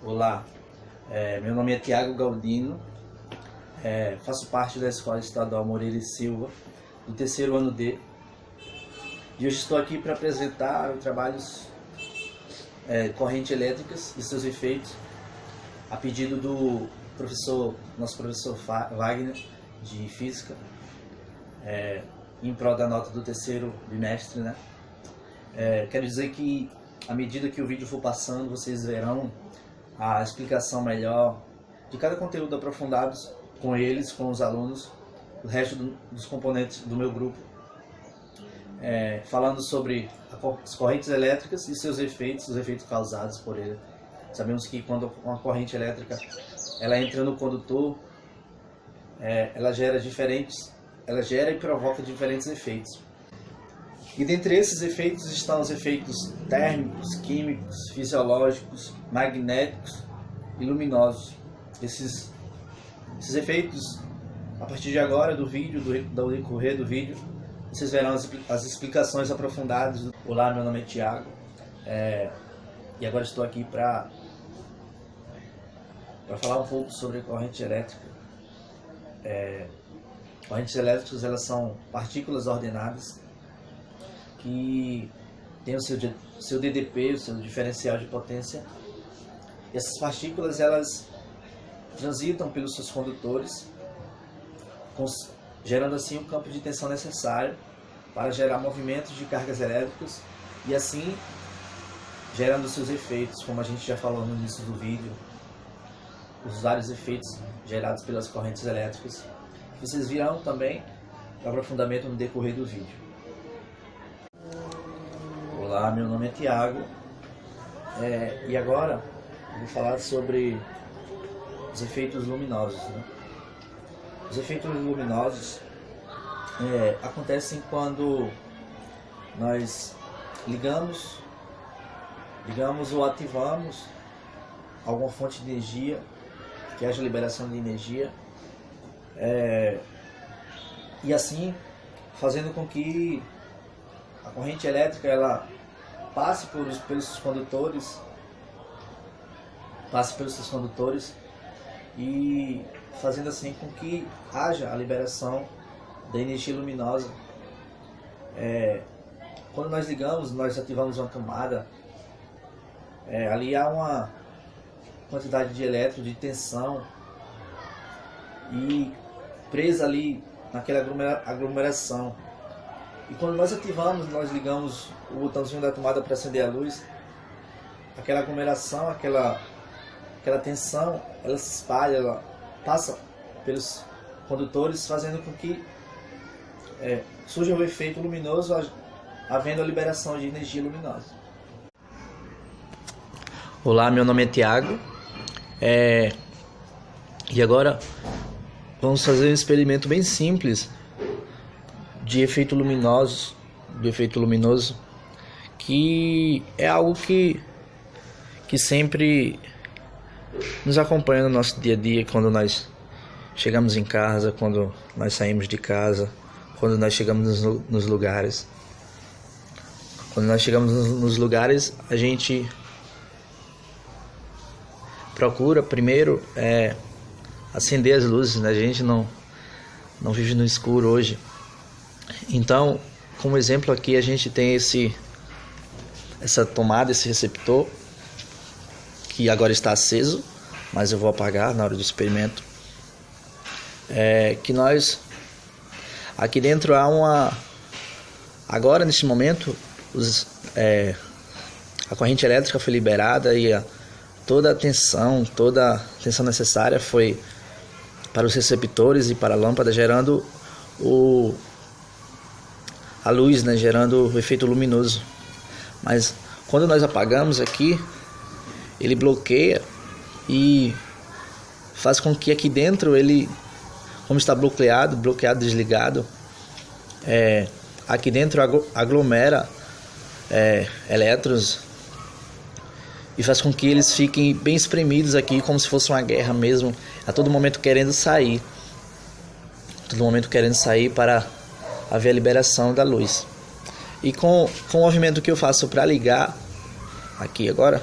Olá, meu nome é Tiago Galdino, faço parte da Escola Estadual Moreira e Silva, do terceiro ano D, e hoje estou aqui para apresentar o trabalho corrente elétricas e seus efeitos, a pedido do nosso professor Wagner, de Física, em prol da nota do terceiro bimestre, né? Quero dizer que, à medida que o vídeo for passando, vocês verão a explicação melhor de cada conteúdo aprofundados com eles, com os alunos, o resto dos componentes do meu grupo, falando sobre as correntes elétricas e seus efeitos, os efeitos causados por ele. Sabemos que quando uma corrente elétrica ela entra no condutor, ela gera e provoca diferentes efeitos. E dentre esses efeitos estão os efeitos térmicos, químicos, fisiológicos, magnéticos e luminosos. Esses efeitos, a partir de agora do vídeo, do decorrer do vídeo, vocês verão as explicações aprofundadas. Olá, meu nome é Tiago, e agora estou aqui para falar um pouco sobre corrente elétrica. Correntes elétricas, elas são partículas ordenadas que tem o seu DDP, o seu diferencial de potência. E essas partículas, elas transitam pelos seus condutores, gerando assim o campo de tensão necessário para gerar movimentos de cargas elétricas e assim gerando seus efeitos, como a gente já falou no início do vídeo, os vários efeitos gerados pelas correntes elétricas. Vocês virão também o aprofundamento no decorrer do vídeo. Olá, meu nome é Tiago, e agora eu vou falar sobre os efeitos luminosos, né? Os efeitos luminosos acontecem quando nós ligamos ou ativamos alguma fonte de energia, que haja liberação de energia, e assim fazendo com que a corrente elétrica ela passe pelos seus condutores e fazendo assim com que haja a liberação da energia luminosa. Quando nós ligamos, nós ativamos uma tomada, ali há uma quantidade de elétrons, de tensão, e presa ali naquela aglomeração. E quando nós ativamos, nós ligamos o botãozinho da tomada para acender a luz, aquela aglomeração, aquela tensão, ela se espalha, ela passa pelos condutores, fazendo com que surja o efeito luminoso, havendo a liberação de energia luminosa. Olá, meu nome é Tiago, e agora vamos fazer um experimento bem simples de efeito luminoso, que é algo que sempre nos acompanha no nosso dia a dia, quando nós chegamos em casa, quando nós saímos de casa, quando nós chegamos nos lugares. Quando nós chegamos nos lugares, a gente procura primeiro acender as luzes, né? A gente não vive no escuro hoje. Então, como exemplo aqui, a gente tem essa tomada, esse receptor, que agora está aceso, mas eu vou apagar na hora do experimento. Que nós, aqui dentro há agora neste momento, a corrente elétrica foi liberada e toda a tensão necessária foi para os receptores e para a lâmpada, gerando a luz, né, gerando o efeito luminoso. Mas quando nós apagamos aqui, ele bloqueia e faz com que aqui dentro ele, como está bloqueado, desligado, aqui dentro aglomera elétrons e faz com que eles fiquem bem espremidos aqui, como se fosse uma guerra mesmo, a todo momento querendo sair, para haver a liberação da luz. E com o movimento que eu faço para ligar aqui agora,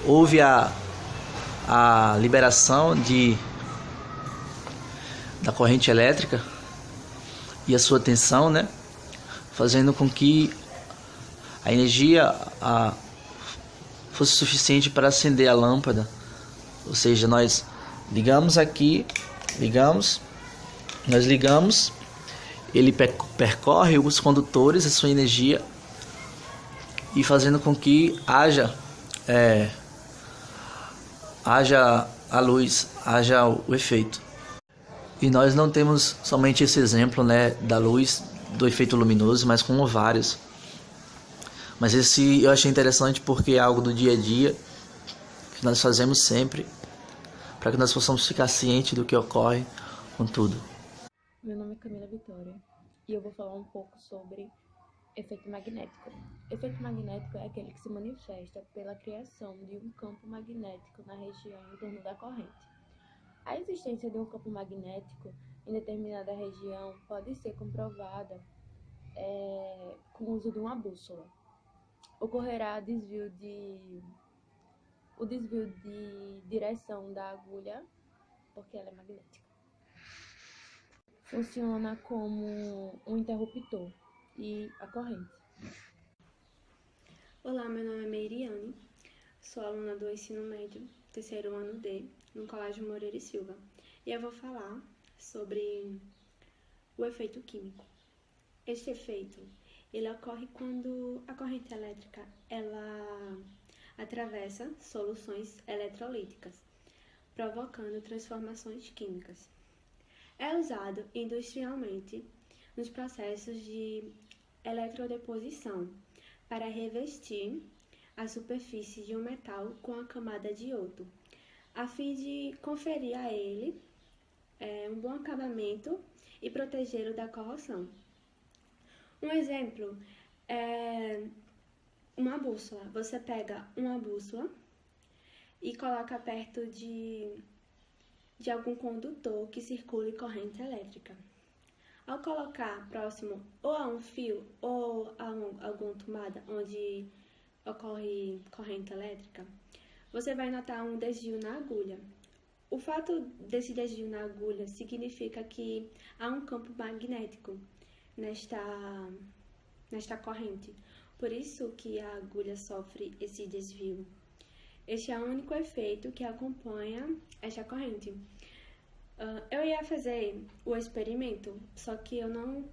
houve a liberação da corrente elétrica e a sua tensão, né, fazendo com que a energia fosse suficiente para acender a lâmpada. Ou seja, nós ligamos aqui, nós ligamos, ele percorre os condutores, a sua energia, e fazendo com que haja a luz, haja o efeito. E nós não temos somente esse exemplo, né, da luz, do efeito luminoso, mas como vários. Mas esse eu achei interessante porque é algo do dia a dia que nós fazemos sempre, para que nós possamos ficar cientes do que ocorre com tudo. Meu nome é Camila Vitória e eu vou falar um pouco sobre efeito magnético. Efeito magnético é aquele que se manifesta pela criação de um campo magnético na região em torno da corrente. A existência de um campo magnético em determinada região pode ser comprovada com o uso de uma bússola. Ocorrerá o desvio de direção da agulha, porque ela é magnética. Funciona como um interruptor e a corrente. Olá, meu nome é Meiriane, sou aluna do ensino médio, terceiro ano D, no Colégio Moreira e Silva, e eu vou falar sobre o efeito químico. Este efeito, ele ocorre quando a corrente elétrica, ela atravessa soluções eletrolíticas, provocando transformações químicas. É usado industrialmente nos processos de eletrodeposição para revestir a superfície de um metal com a camada de iodo, a fim de conferir a ele um bom acabamento e protegê-lo da corrosão. Um exemplo é uma bússola. Você pega uma bússola e coloca perto de algum condutor que circule corrente elétrica. Ao colocar próximo ou a um fio ou a alguma tomada onde ocorre corrente elétrica, você vai notar um desvio na agulha. O fato desse desvio na agulha significa que há um campo magnético nesta corrente. Por isso que a agulha sofre esse desvio. Este é o único efeito que acompanha esta corrente. Eu ia fazer o experimento, só que eu não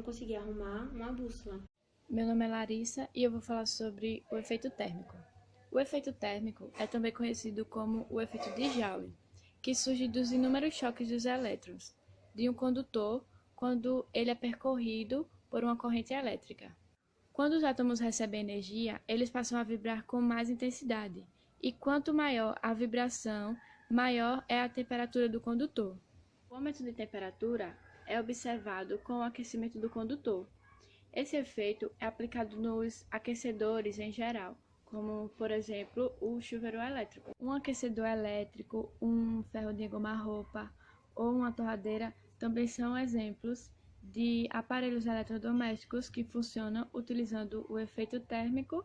consegui arrumar uma bússola. Meu nome é Larissa e eu vou falar sobre o efeito térmico. O efeito térmico é também conhecido como o efeito de Joule, que surge dos inúmeros choques dos elétrons de um condutor quando ele é percorrido por uma corrente elétrica. Quando os átomos recebem energia, eles passam a vibrar com mais intensidade, e quanto maior a vibração, maior é a temperatura do condutor. O aumento de temperatura é observado com o aquecimento do condutor. Esse efeito é aplicado nos aquecedores em geral, como, por exemplo, o chuveiro elétrico. Um aquecedor elétrico, um ferro de engomar roupa ou uma torradeira também são exemplos de aparelhos eletrodomésticos que funcionam utilizando o efeito térmico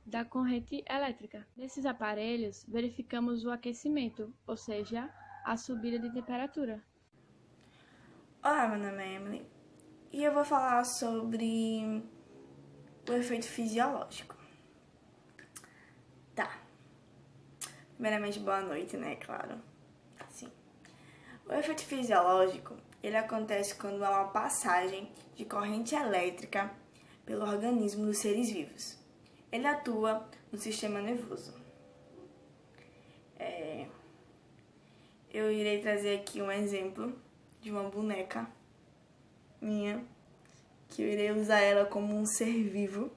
da corrente elétrica. Nesses aparelhos, verificamos o aquecimento, ou seja, a subida de temperatura. Olá, meu nome é Emily e eu vou falar sobre o efeito fisiológico. Tá. Primeiramente, boa noite, né? Claro. Sim. O efeito fisiológico, ele acontece quando há uma passagem de corrente elétrica pelo organismo dos seres vivos. Ele atua no sistema nervoso. Eu irei trazer aqui um exemplo de uma boneca minha, que eu irei usar ela como um ser vivo.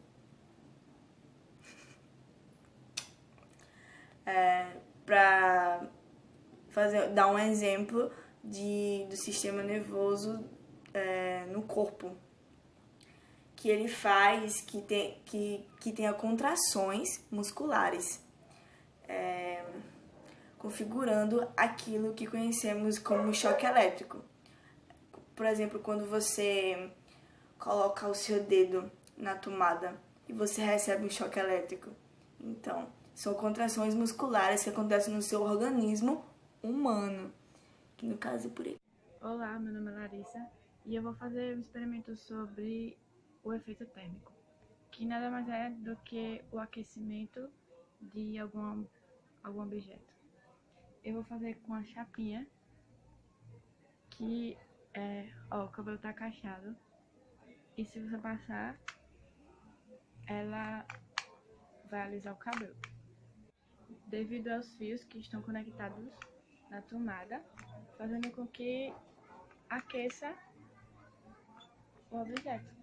Para dar um exemplo do sistema nervoso no corpo, que ele faz que tenha contrações musculares, configurando aquilo que conhecemos como choque elétrico. Por exemplo, quando você coloca o seu dedo na tomada e você recebe um choque elétrico. Então, São contrações musculares que acontecem no seu organismo humano, que no caso é por aí. Olá, meu nome é Larissa e eu vou fazer um experimento sobre o efeito térmico, que nada mais é do que o aquecimento de algum objeto. Eu vou fazer com a chapinha, que o cabelo tá cacheado, e se você passar, ela vai alisar o cabelo. Devido aos fios que estão conectados na tomada, fazendo com que aqueça o objeto.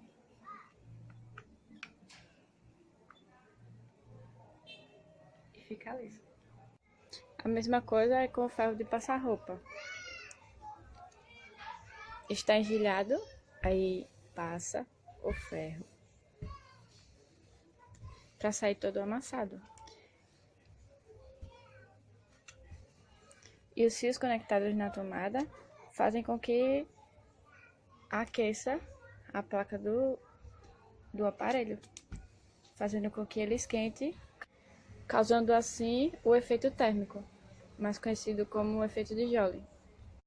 E fica liso. A mesma coisa é com o ferro de passar roupa. Está engelhado, aí passa o ferro para sair todo amassado. E os fios conectados na tomada fazem com que aqueça a placa do aparelho, fazendo com que ele esquente, causando assim o efeito térmico, mais conhecido como o efeito de Joule.